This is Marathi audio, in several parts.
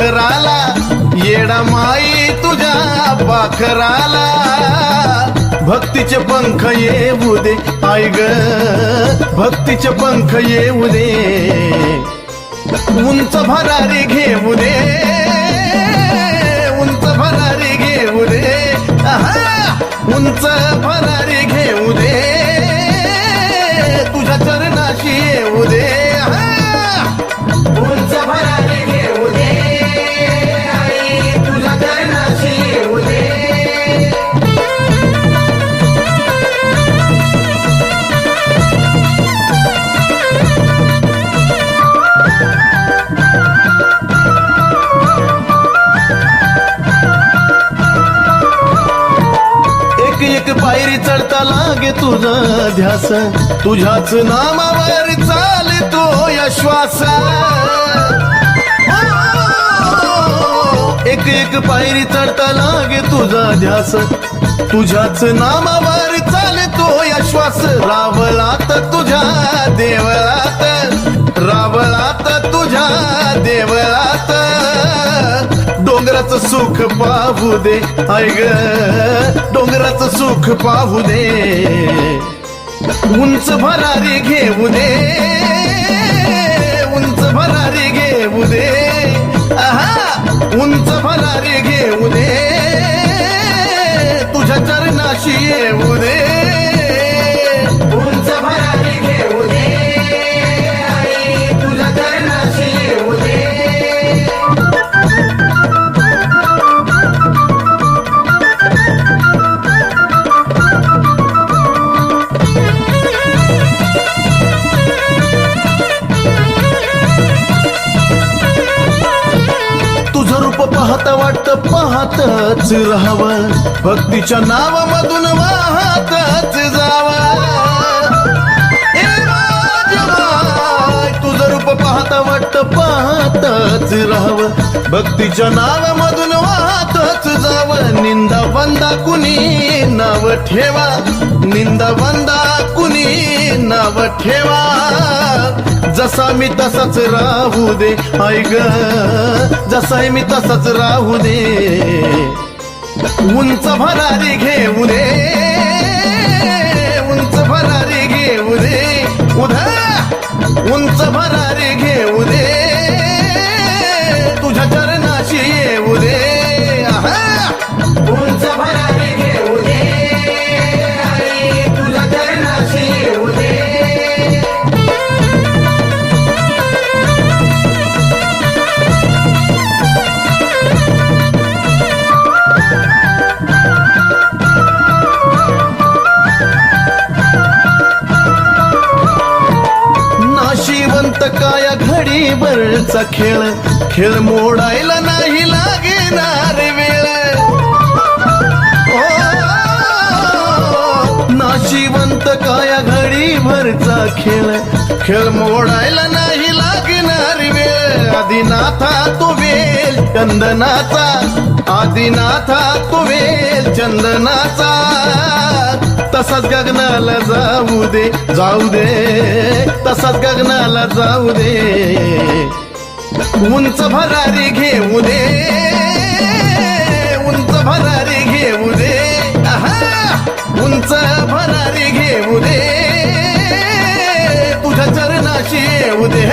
पाखराला, येडा माई तुझ्या पाखराला. भक्तीचे पंख येऊ दे आई ग, भक्तीचे पंख येऊ दे. उंच भरारी घेऊ दे, उंच भरारी घेऊ दे. आहा, उंच भरारी घेऊ दे, तुझ्या चरणाशी येऊ दे. आहा, उंच भरारी घेऊ दे आई, तुझ्या चरणाशी येऊ दे. एक पायरी चढता लागे तुझा ध्यास, तुझ्याच नामावर चालतो या श्वास. एक एक पायरी चढता लागे तुझा ध्यास, तुझ्याच नामावर चालतो या श्वास. रावलात तुझ्या देवळात, रावलात तुझ्या देवळात. डोंगराचं सुख पाहू दे आई ग, डोंगराचं सुख पाहू दे. उंच भरारी घेऊ दे, उंच भरारी घेऊ दे. आहा, उंच भरारी घेऊ दे, तुझ्या चरणाशी येऊ दे. उंच भरारी घेऊ दे आई, तुझ्या चरणाशी येऊ दे. पाहता वाटतं पाहतच राहावं, भक्तीच्या नावामधून वाहतच जावं. तुझं रूप पाहता वाटतं पाहतच राहावं, भक्तीच्या नावामधून वाहतच जावं. निंदा वंदा कुणी नाव ठेवा, निंदा वंदा कुणी नाव ठेवा. जसा मी तसाच राहू दे आई ग, जसा मी तसाच राहू दे. उंच भरारी घेऊ दे, उंच भरारी घेऊ दे. उधा उंच भरारी घेऊ दे, तुझ्या चरणाशी येऊ दे. आहा, उंच भरारी घेऊ दे आई, तुझ्या चरणाशी येऊ दे. काया घडीभरचा खेळ, खेळ मोडायला नाही लागणार वेळ. नाशिवंत काया घडीभरचा खेळ, खेळ मोडायला नाही लागणार वेळ. आदिनाथा तू वेल चंदनाचा, आदिनाथा तू वेल चंदनाचा. तसाच गगनाला जाऊ दे, जाऊ दे, तसाच गगनाला जाऊ दे. उंच भरारी घेऊ दे, उंच भरारी घेऊ दे. आहा, उंच भरारी घेऊ दे, तुझ्या चरणाशी येऊ दे.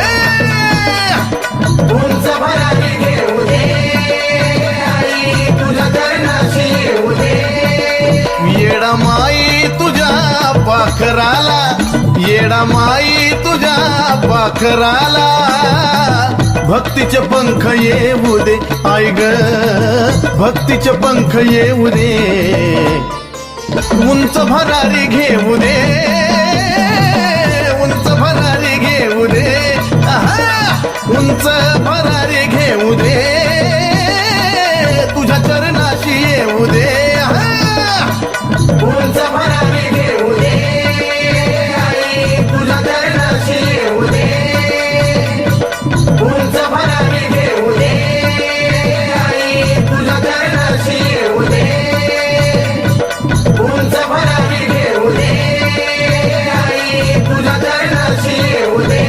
उंच भरारी घेऊ दे आई, तुझ्या चरणाशी येऊ दे. येडा माई तुझ्या पाखराला, येडा माई तुझ्या पाखराला. भक्तीचे पंख येऊ दे आई ग, भक्तीचे पंख येऊ दे. उंच भरारी घेऊ दे, उंच भरारी घेऊ दे. आहा, उंच भरारी घेऊ दे, तुझ्या चरणाशी येऊ दे. उंच भरारी घेऊ दे आई, तुझ्या चरणाशी येऊ दे. उंच भरारी घेऊ दे आई, तुझ्या चरणाशी येऊ दे. उंच भरारी घेऊ दे आई, तुझ्या चरणाशी येऊ दे.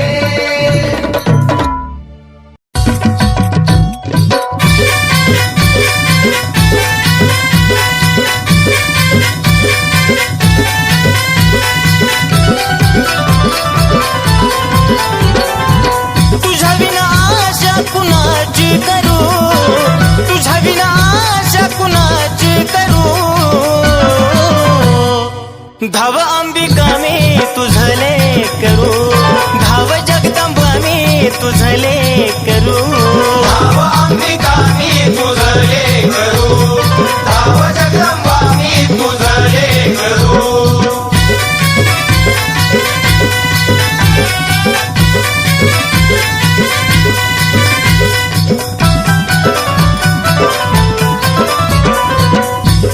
धाव अंबिका मी तुझले करू, धाव जगदंबा मी तुझले करू, धाव अंबिका मी तुझले करू, धाव जगदंबा मी तुझले करू.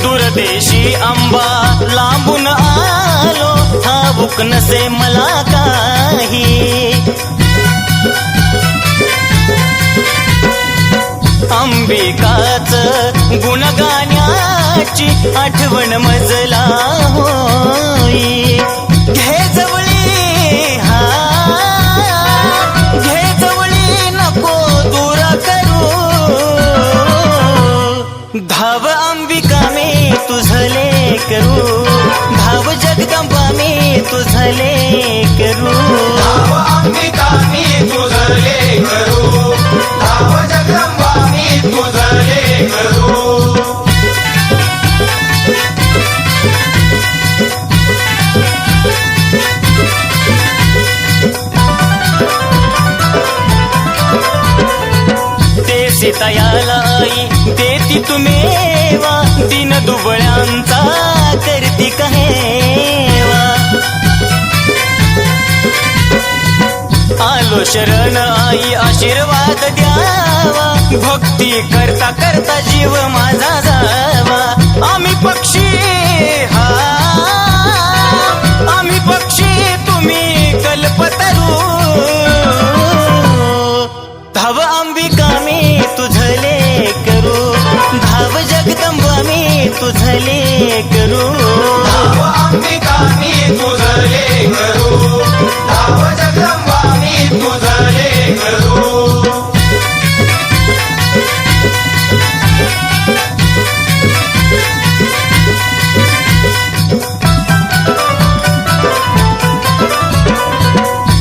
दूरदेशी अंबा लांबून आलो, ठाऊक नसे मला काही. अंबिकाच गुण गाण्याची आठवण मजला होई. घे जवळी हा घे जवळी नको दूर करू, धाव अंबिका मी तुझले करू, धाव जगदंबा मी तुझले करू, धाव अंबिका मी तुझले करू, धाव जगदंबा मी तुझले करू. ते सीतायाला आई देती तुमेवा, दिन दुबळ्यांचा करती कहेवा. आलो शरण आई आशीर्वाद द्यावा, भक्ती करता करता जीव माझा जावा. आम्ही पक्षी हा आम्ही पक्षी तुम्ही कल्पतरू, धाव अंबिका मी तुझले करू, धाव जगदंबा मी तुझले करू, धाव अंबिका मी तुझले करू, धाव जगदंबा मी तुझले करू.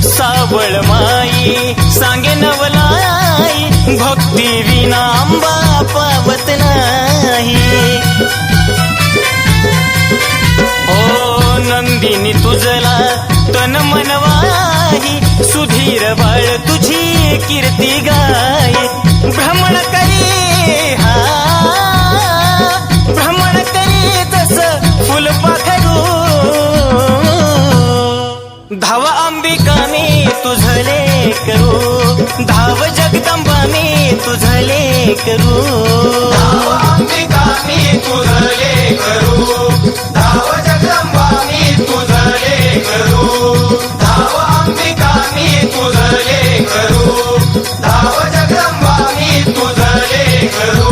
सावळ माई सांगे नवलाई, भक्ती विना अंबा पावत नाही. ओ नंदिनी तुझला तन मनवाही, सुधीर बाळ तुझी कीर्ती गाय. भ्रमण करी हा भ्रमण करी जस फुलपाखरू, धाव अंबिका मी तुझले करू, धाव जगदंबा मी तुझले करू, धाव अंबिका मी तुझले करू, धाव जगदंबा मी तुझले करू, धाव अंबिका मी तुझले करू, धाव जगदंबा मी तुझले करू.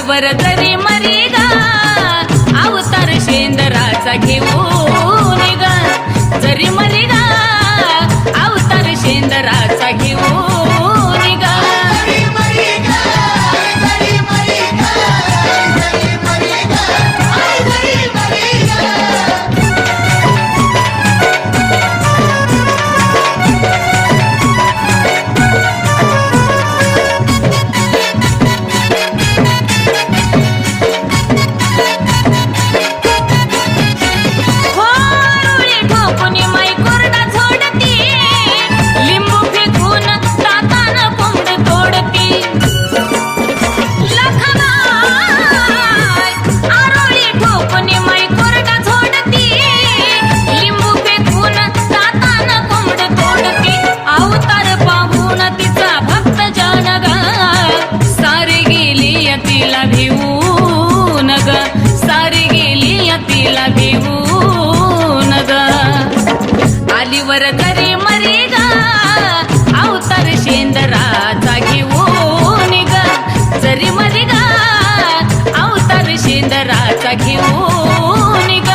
वरदरी मरी गा अवतार शेंदराचा घेऊन ग जरी मरी आलीवर घरी मरी ग अवतार शेंदराचा घेऊन ग जरी मरी ग अवतार शेंदराचा घेऊन ग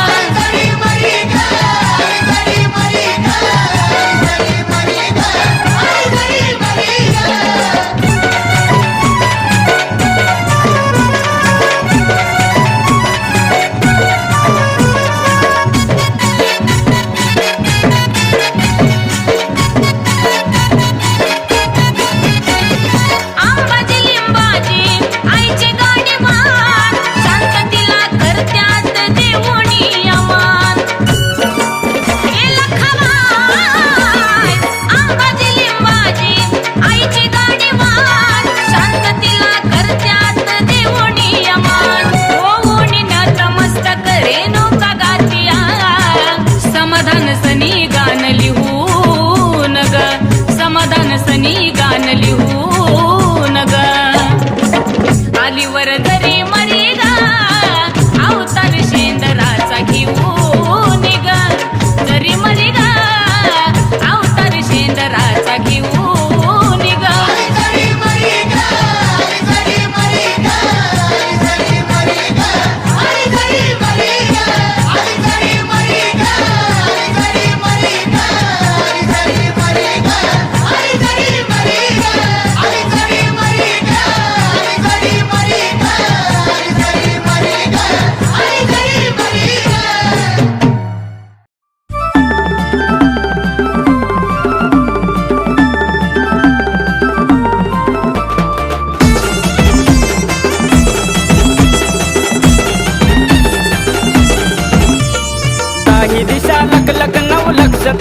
सनी गान लिहून ग आलीवर घरी मरी ग अवतार शेंदराचा घेऊन ग जरी मरी ग अवतार शेंदराचा घेऊन ग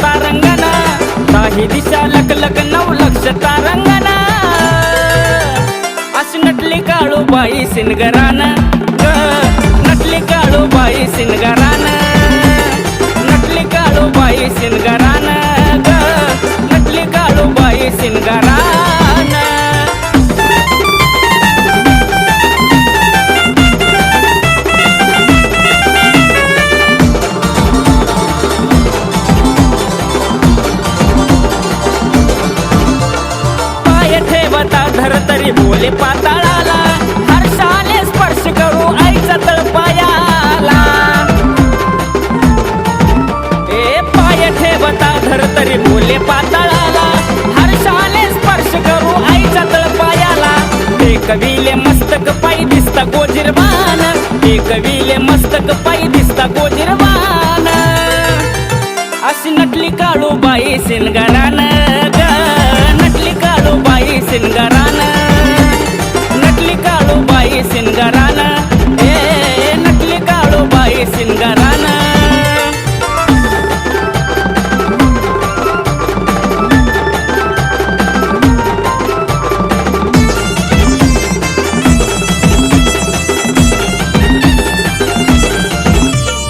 तारंगना काही दिशा लक लक 9 लक्ष तारंगना अशी नटली काळूबाई सिनगरान ग नटली काळूबाई सिनगरान नटली काळूबाई सिनगरान ग नटली काळूबाई सिनगरान धरतरी बोले पाताळाला हर्षाने स्पर्श करू आईचा तळपायाला ए पाय ठेवता धरतरी बोले पाताळाला हर्षाने स्पर्श करू आईचा तळपायाला ते कविले मस्तक पायी दिसता गोजिरवान ते कविले मस्तक पायी दिसता गोजिरवान अशी नटली काळूबाई सिनगरान ग नटली काळूबाई सिनगरान नटली काळूबाई सिनगरान ए नटली काळूबाई सिनगरान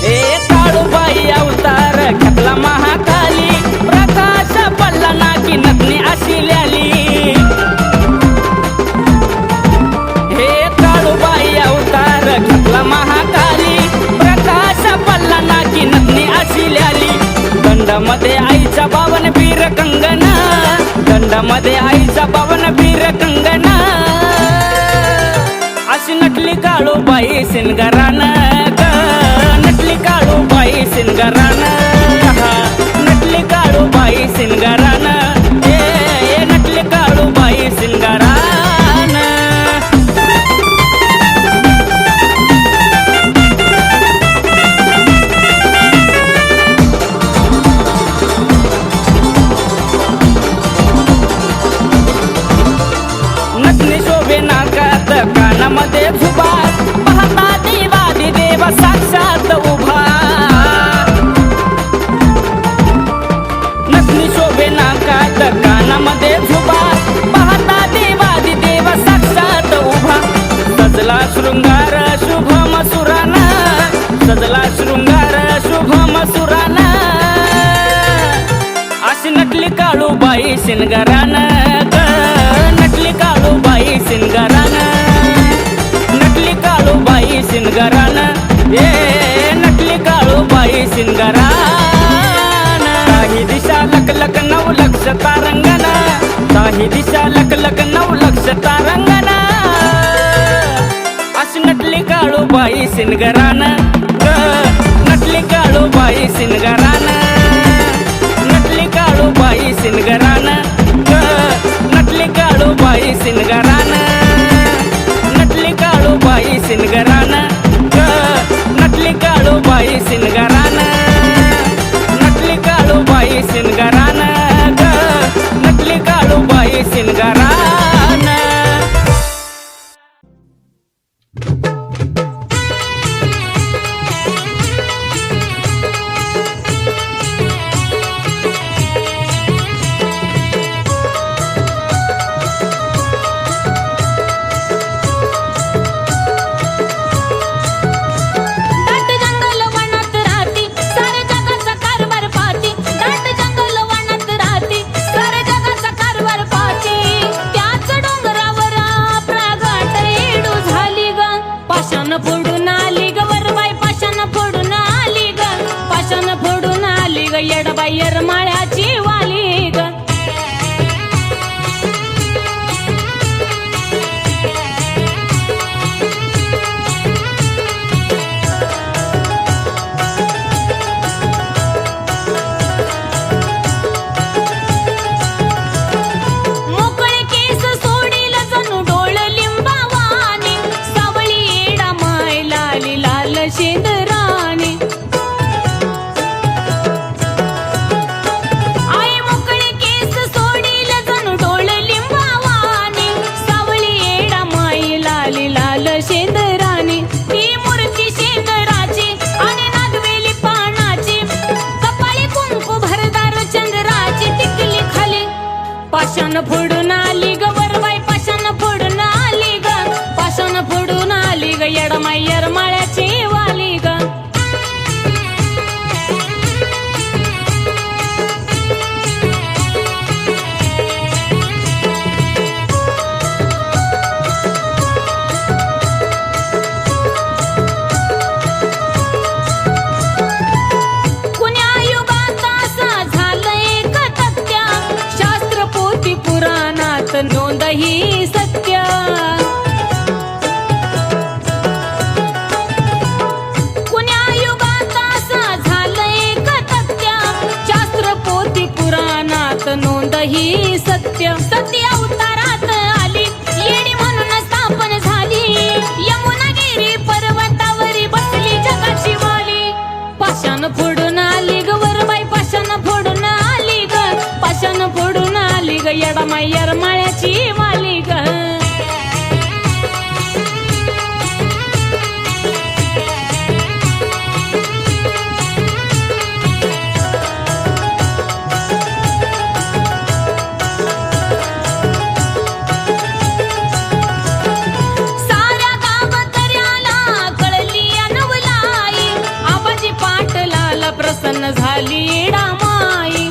ए काळूबाई अवतार घेतला महाकाली प्रकाश पडला नाकी नटली अशी ल्याली महाकाली प्रकाश पल्ला नाकी नटली अशी ल्याली दंडामध्ये आईचा बावन वीर कंगना दंडामध्ये आईचा बावन वीर कंगना अशी नटली काळूबाई सिनगरान ग नटली काळूबाई सिनगरान नटली काळूबाई सिनगरान ए नटली काळूबाई सिनगरान कानामध्ये झुबार पाहता देवादी देव साक्षात उभा नटली शोभे नाकात कानामध्ये झुबार पाहता देवादी देव साक्षात उभा सजला शृंगार शुभ मसुराना सजला शृंगार शुभ मसुराना अशी नटली काळूबाई सिनगरान ग नटली काळूबाई सिनगरान नटली काळूबाई सिनगरान ए नटली काळूबाई सिनगरान काही दिशा लक 9 लक्ष तारंगण काही दिशा लक 9 लक्ष तारंगण अशी नटली काळूबाई सिनगरान नटली काळूबाई सिनगरान नटली काळूबाई सिनगरान नटली काळूबाई सिनगरान नटली काळूबाई सिनगरान नटली काळूबाई सिनगरान नटली काळूबाई सिनगरान नटली काळूबाई सिनगरान येडबाई येरमाळ्याची वाली ग मोकळे केस सोडील जणू डोळ लिंबावानी सावळी येडा माय लाली लाल शेंदराणी शेंदरानी ती मूर्ती शेंदराची आणि नागवेली पानाची कपाळी कुंकू भरदार चंद्राची टिकली खाली पाषाण फोडून आली ग वरबाई पाषाण फोडून आली ग पाषाण फोडून आली ग येडमाई येरमाळ्याची वाली ग नोंद ही सत्य कुण्या युगात असं झालंय तथ्य शास्त्र पोथी पुराणात नोंद ही सत्य सत्य अवतारात आली येडी म्हणून स्थापन झाली यमुनागिरी पर्वतावरी बसली जगाची वाली पाषाण फोडून आली ग वरबाई पाषाण फोडून आली ग पाषाण फोडून आली ग येडमाई येरमाळ्याची वाली ग साऱ्या गावकऱ्याला कळली अनवलाई आबाजी पाटलाला प्रसन्न झाली येडामाई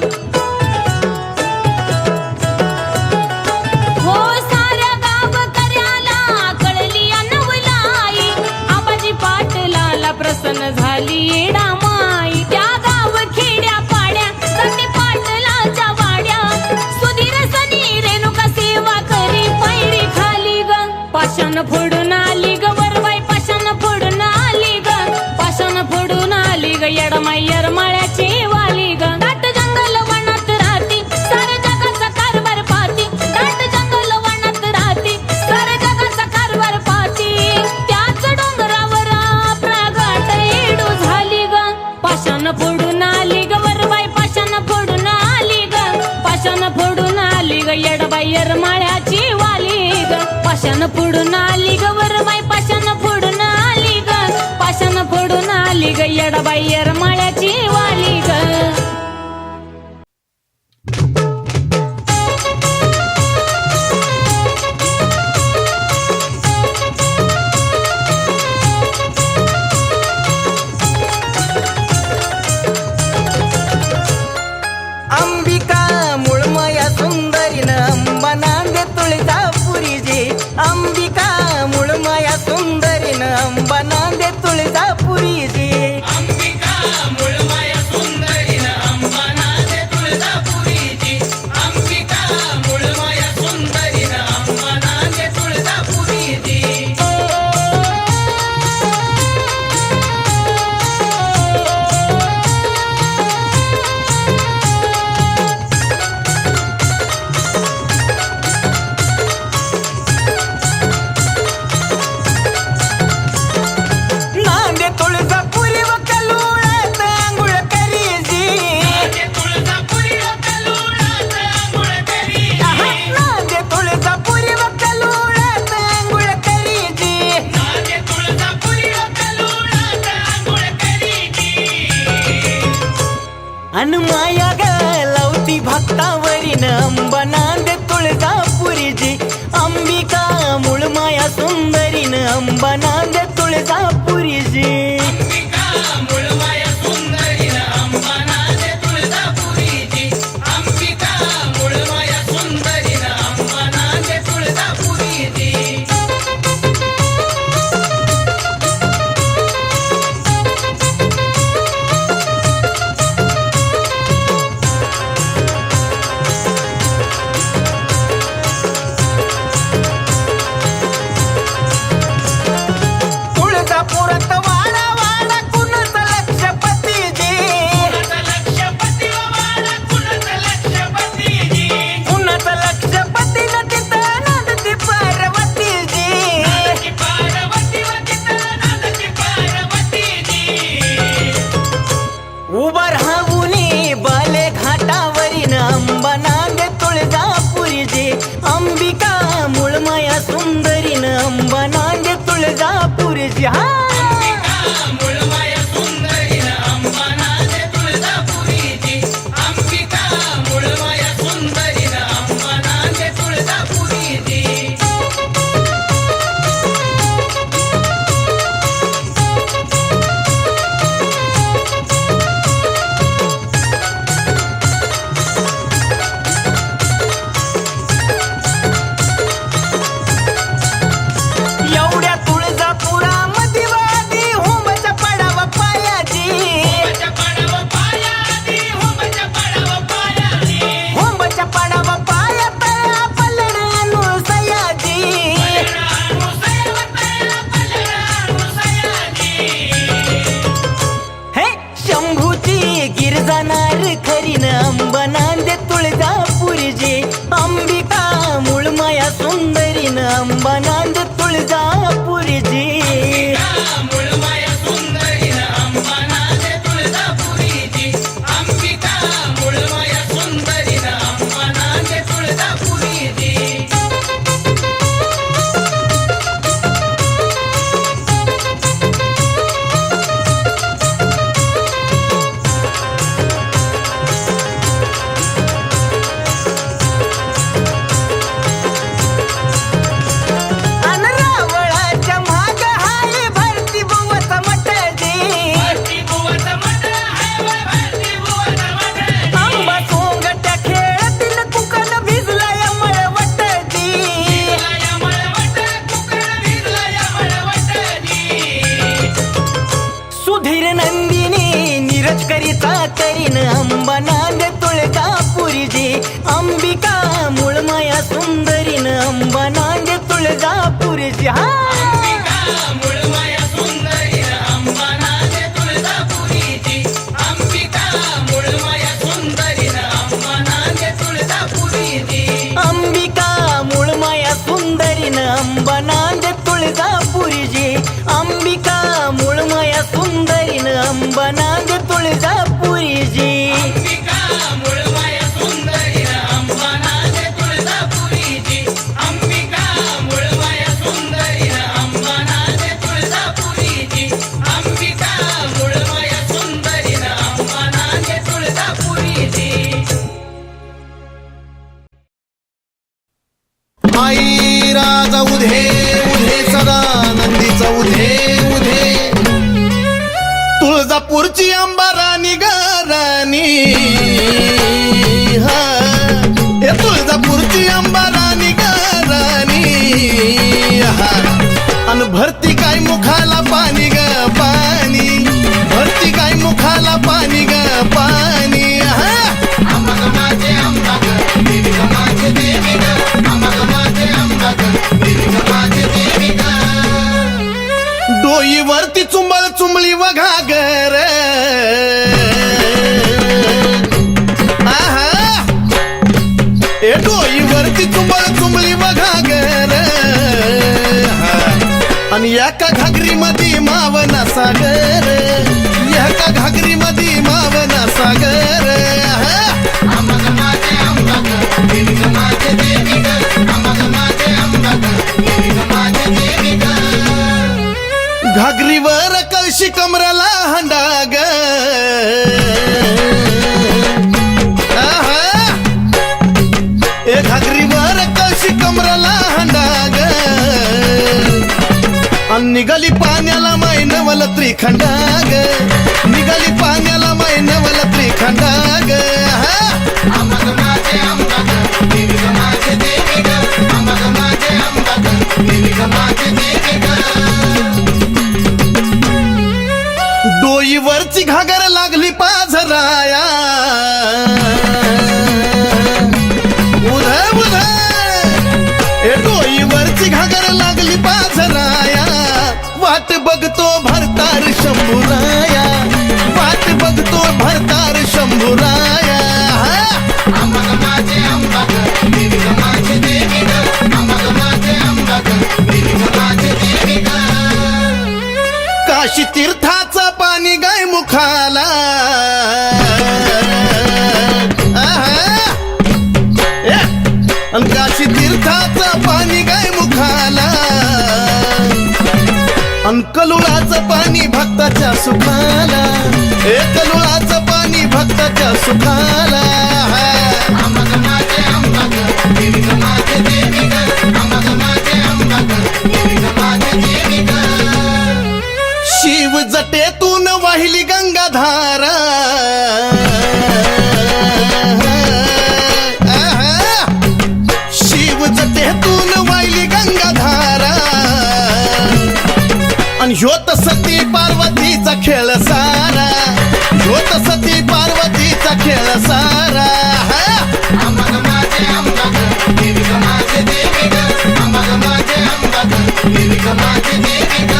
प्रसन्न झाली येडामाई त्या गाव खेड्या पाड्या सती पाटलाच्या वाड्या सुधीर सनी रेणुका सेवा करी पैरी खाली ग पाषाण फोडून आली ग वरबाई पाषाण फोडून आली ग पाषाण फोडून आली ग येडमाई येरमाळ्याची वाली ग दाट जंगल वनात राहती सारे जगाचा कारभार पाहती दाट जंगल वनात राहती सारे जगाचा कारभार पाहती त्याच डोंगरावर पाषाण फोडून आली ग वरबाई पाषाण फोडून आली ग पाषाण फोडून आली ग येडबाई येरमाळ्याची वाली ग पाषाण फोडून आली ग वरबाई पाषाण फोडून आली ग पाषाण फोडून आली ग येडबाई येरमाळ्याची वाली ग अंबिका मुळमाया सुंदरीन अंबा नांदे तुळजापुरी जी अंबिका माया ग लावती भक्तावरीन अंबा नांदे तुळजापुरी जी अंबिका मूळ माया सुंदरीन अंबा नांदे तुळजापुरी जी तुळजापुरात वाडा वाडा कुणाच लक्षपती जी कुणाच लक्षपती न तिथं नांदती पार्वती जी उभा राहुनी बाले घाटावरीन अंबा नांदे तुळजापुरी जी अंबिका मूळ माया सुंदरीन अंबा नांदे तुळजापुरी जी हा एवढ्या तुळजापुरामध्ये वादी होंबच्या पडावा पायाजी होंबच्या पडावा पायात पलडणू सयाजी हे शंभूची गिरजानार खरीन अंबा नांदे तुळजापुरी जी अंबिका मूळ माया सुंदरीन अंबा नांदे तुळजापुरी जी अन रावळाच्या माग हाय भरती बुवत मटजी आंबा सोंगट्या खेळतील कुकन भिजलाय मळवटजी सुधीर नंदिनी नीरज करिता करीन अंबा नांदे तुळजापुरी जी अंबिका मूळ माया सुंदरीन अंबा नांदे तुळजापुरी जी हा अंबिका मूळ माया सुंदरीन अंबा नांदे तुळजापुरी जी अंबिका मूळ माया सुंदरीन अंबा नांदे तुळजापुरी जी आई राजा उधे उधे सदा नंदीचा उधे उधे तुळजापूरची अंबा राणी ग राणी हा हे तुळजापूरची अंबा राणी ग राणी हा अन भरती काय मुखाला पाणी ग पाणी भरती काय मुखाला पाणी ग पाणी हा डोईवरती चुंबळ चुंबळी वघागर आहा ए डोईवरती चुंबळ चुंबळी वघागर आणि एका घागरी मध्ये मावना सागर एका घागरी मध्ये मावना सागर घागरीवर कळशी कमराला हंडाग त्रिखंडा ग निघाली पाण्याला मैनवल त्रिखंडा ग अंबग माझे अंबग देवी ग माझे देवी ग अंबग माझे अंबग देवी ग माझे देवी ग डोईवरची घागर लागली पाझराया उध उध ए डोईवरची घागर लागली पाझराया वाट बघतो भरतार शंभूराया वाट बघतो भरतार शंभूराया अंबग माझे अंबग देवी ग माझे देवी ग अंबग माझे अंबग देवी ग माझे देवी ग काशी तीर्थाचं पाणी गाय मुखाला काशी तीर्थाचं पाणी गाय मुखाला कलुळाचं पाणी भक्ताच्या सुखाला कलुळाचं पाणी भक्ताच्या सुखाला अंबग माझे अंबग देवी ग माझे देवी ग अंबग माझे अंबग देवी ग माझे देवी ग शिव जटेतून वाहिली गंगाधारा शिव जटेतून वाहिली गंगाधारा आणि ह्योत सती पार्वतीचा खेळ सारा ह्योत सती पार्वतीचा खेळ सारा अंबग माझे अंबग देवी ग माझे देवी ग अंबग माझे अंबग देवी ग माझे देवी ग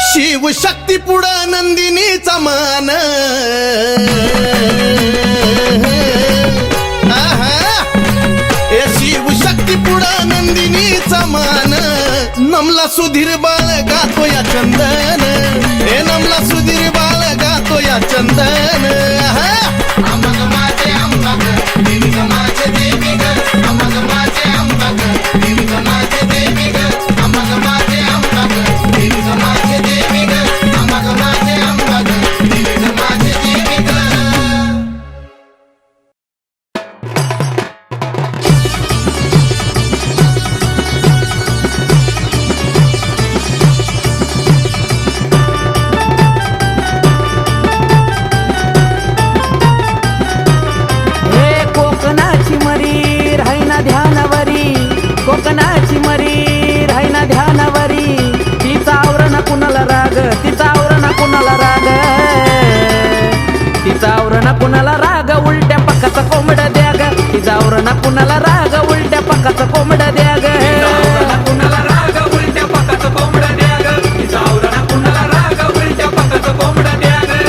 शिव शक्ती पुढं नंदिनीचा मान शिव शक्ती पुढं नंदिनीचा मान नमला सुधीर बाळ गातो या चंदन नमला सुधीर बाळ गातो या चंदन अंबग माझे अंबग देवी ग माझे देवी ग अंबग माझे अंबग देवी ग माझे देवी ग अंबग माझे अंबग देवी ग माझे देवी ग अंबग माझे अंबग देवी ग माझे देवी ग कोकणाची मरी राहिना ध्यानावरी तिचा आवरण कुणाला राग तिचा आवरण कुणाला राग तिचा आवरण कुणाला राग उलट्या पक्काचं कोंबड द्या ग तिचा आवरण कुणाला राग उलट्या पक्काचं कोंबड द्या ग कुणाला राग उलट्या पक्काचं कोंबड द्या ग तिचा आवरण कुणाला राग उलट्या पक्काचं कोंबड द्या ग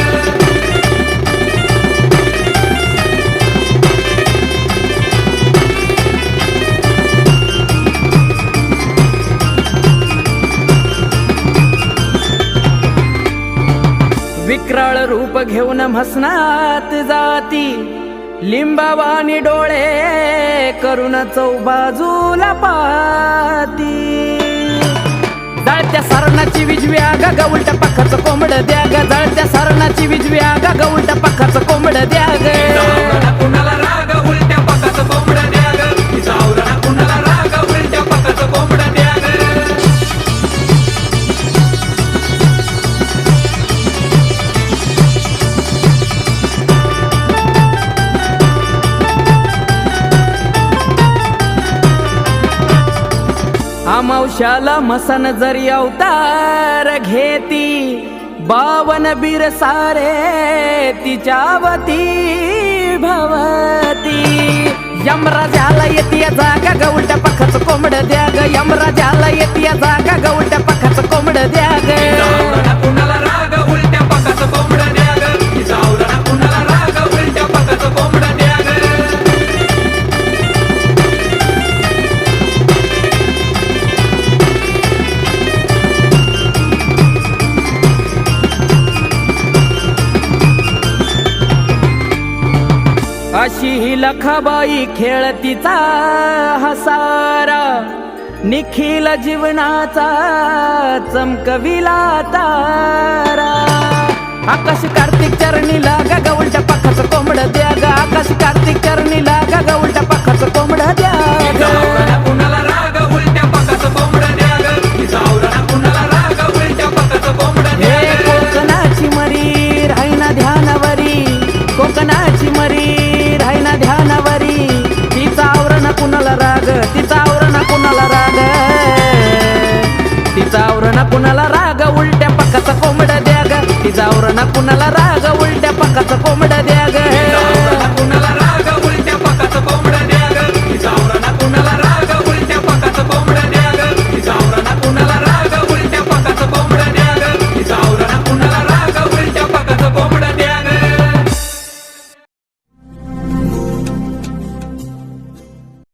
विक्राळ रूप घेऊन म्हसनात जाती लिंबावानी डोळे करून चौबाजूला पाती जळत्या सारणाची विजवी आगा ग उलट्या पक्काचं कोंबड द्या ग जळत्या सारणाची विजवी आगा ग उलट्या पक्काचं कोंबड द्या ग कुणाला राग उलट्या पक्काचं कोंबड द्या ग कुणाला राग उलट्या पक्काचं कोंबड द्या ग अमावश्याला मसन जरी अवतार घेती बावन बीर सारे तिच्यावती भवती यमराजाला येते जागा ग उलट्या पक्काचं कोंबड द्या ग यमराजाला येते जागा ग उलट्या पक्काचं कोंबड द्या ग कुणाला राग उलट्या पक्काचं कोंबड द्या ग कुणाला राग उलट्या पक्काचं कोंबड द्या ग अशी ही लखाबाई खेळतीचा हसारा निखिल जीवनाचा चमकविला तारा आकाश कार्तिक चरणी लागा ग उलट्या पक्काचं कोंबड द्या ग आकाश कार्तिक चरणी लागा ग उलट्या पक्काचं कोंबड द्या ग कुणाला राग उलट्या पक्काचं कोंबड द्या ग कुणाला मनाची मरी राहिना ध्यानावरी तिचा आवरण कुणाला राग तिचा आवरण कुणाला राग तिचा आवरण कुणाला राग उलट्या पक्काचा कोंबड द्या ग तिचा आवरण कुणाला राग उलट्या पक्काचा कोंबड द्या